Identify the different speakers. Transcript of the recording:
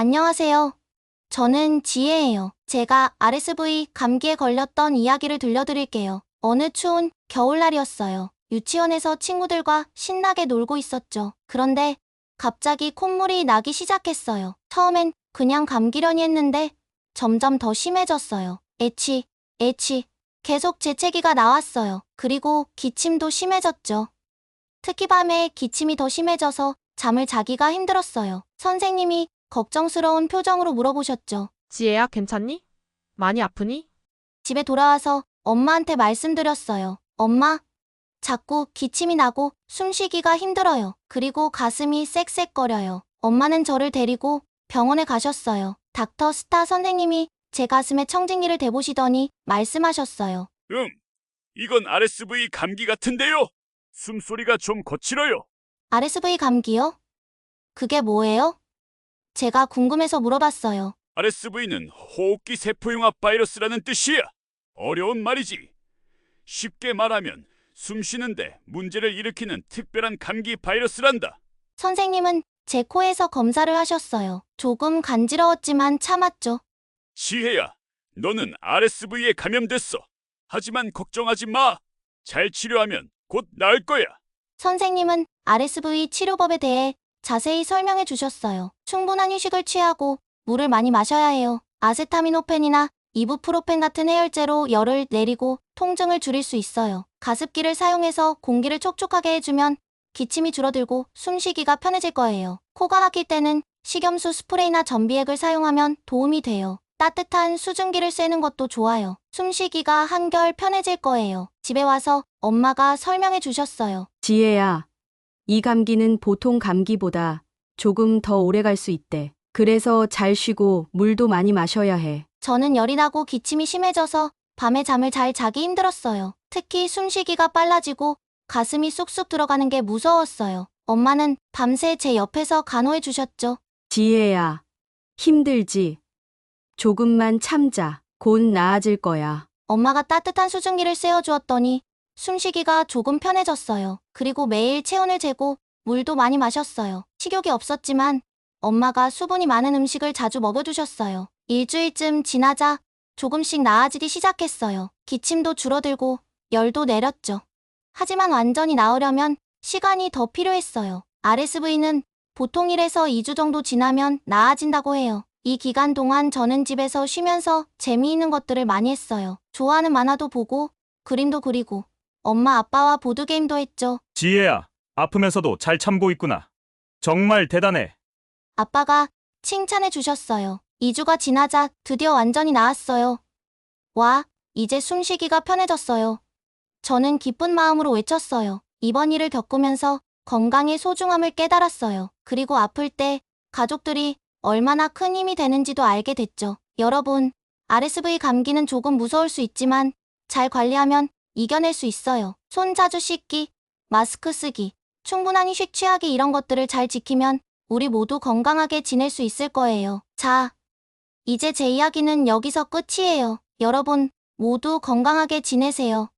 Speaker 1: 안녕하세요. 저는 지혜예요. 제가 RSV 감기에 걸렸던 이야기를 들려드릴게요. 어느 추운 겨울날이었어요. 유치원에서 친구들과 신나게 놀고 있었죠. 그런데 갑자기 콧물이 나기 시작했어요. 처음엔 그냥 감기려니 했는데 점점 더 심해졌어요. 애치. 계속 재채기가 나왔어요. 그리고 기침도 심해졌죠. 특히 밤에 기침이 더 심해져서 잠을 자기가 힘들었어요. 선생님이 걱정스러운 표정으로 물어보셨죠.
Speaker 2: 지혜야, 괜찮니? 많이 아프니?
Speaker 1: 집에 돌아와서 엄마한테 말씀드렸어요. 엄마, 자꾸 기침이 나고 숨쉬기가 힘들어요. 그리고 가슴이 쌕쌕거려요. 엄마는 저를 데리고 병원에 가셨어요. 닥터 스타 선생님이 제 가슴에 청진기를 대보시더니 말씀하셨어요.
Speaker 3: 이건 RSV 감기 같은데요. 숨소리가 좀 거칠어요.
Speaker 1: RSV 감기요? 그게 뭐예요? 제가 궁금해서 물어봤어요.
Speaker 3: RSV는 호흡기 세포융합 바이러스라는 뜻이야. 어려운 말이지. 쉽게 말하면 숨 쉬는데 문제를 일으키는 특별한 감기 바이러스란다.
Speaker 1: 선생님은 제 코에서 검사를 하셨어요. 조금 간지러웠지만 참았죠.
Speaker 3: 지혜야, 너는 RSV에 감염됐어. 하지만 걱정하지 마. 잘 치료하면 곧 나을 거야.
Speaker 1: 선생님은 RSV 치료법에 대해 자세히 설명해 주셨어요. 충분한 휴식을 취하고 물을 많이 마셔야 해요. 아세타미노펜이나 이부프로펜 같은 해열제로 열을 내리고 통증을 줄일 수 있어요. 가습기를 사용해서 공기를 촉촉하게 해주면 기침이 줄어들고 숨쉬기가 편해질 거예요. 코가 막힐 때는 식염수 스프레이나 전비액을 사용하면 도움이 돼요. 따뜻한 수증기를 쐬는 것도 좋아요. 숨쉬기가 한결 편해질 거예요. 집에 와서 엄마가 설명해 주셨어요.
Speaker 4: 지혜야, 이 감기는 보통 감기보다 조금 더 오래 갈 수 있대. 그래서 잘 쉬고 물도 많이 마셔야 해.
Speaker 1: 저는 열이 나고 기침이 심해져서 밤에 잠을 잘 자기 힘들었어요. 특히 숨쉬기가 빨라지고 가슴이 쑥쑥 들어가는 게 무서웠어요. 엄마는 밤새 제 옆에서 간호해 주셨죠.
Speaker 4: 지혜야, 힘들지? 조금만 참자. 곧 나아질 거야.
Speaker 1: 엄마가 따뜻한 수증기를 쐬어주었더니 숨쉬기가 조금 편해졌어요. 그리고 매일 체온을 재고 물도 많이 마셨어요. 식욕이 없었지만 엄마가 수분이 많은 음식을 자주 먹여주셨어요. 일주일쯤 지나자 조금씩 나아지기 시작했어요. 기침도 줄어들고 열도 내렸죠. 하지만 완전히 나으려면 시간이 더 필요했어요. RSV는 보통 1에서 2주 정도 지나면 나아진다고 해요. 이 기간 동안 저는 집에서 쉬면서 재미있는 것들을 많이 했어요. 좋아하는 만화도 보고 그림도 그리고 엄마 아빠와 보드게임도 했죠.
Speaker 5: 지혜야, 아프면서도 잘 참고 있구나. 정말 대단해.
Speaker 1: 아빠가 칭찬해 주셨어요. 2주가 지나자 드디어 완전히 나았어요. 와, 이제 숨쉬기가 편해졌어요. 저는 기쁜 마음으로 외쳤어요. 이번 일을 겪으면서 건강의 소중함을 깨달았어요. 그리고 아플 때 가족들이 얼마나 큰 힘이 되는지도 알게 됐죠. 여러분, RSV 감기는 조금 무서울 수 있지만 잘 관리하면 이겨낼 수 있어요. 손 자주 씻기, 마스크 쓰기, 충분한 휴식 취하기 이런 것들을 잘 지키면 우리 모두 건강하게 지낼 수 있을 거예요. 자, 이제 제 이야기는 여기서 끝이에요. 여러분 모두 건강하게 지내세요.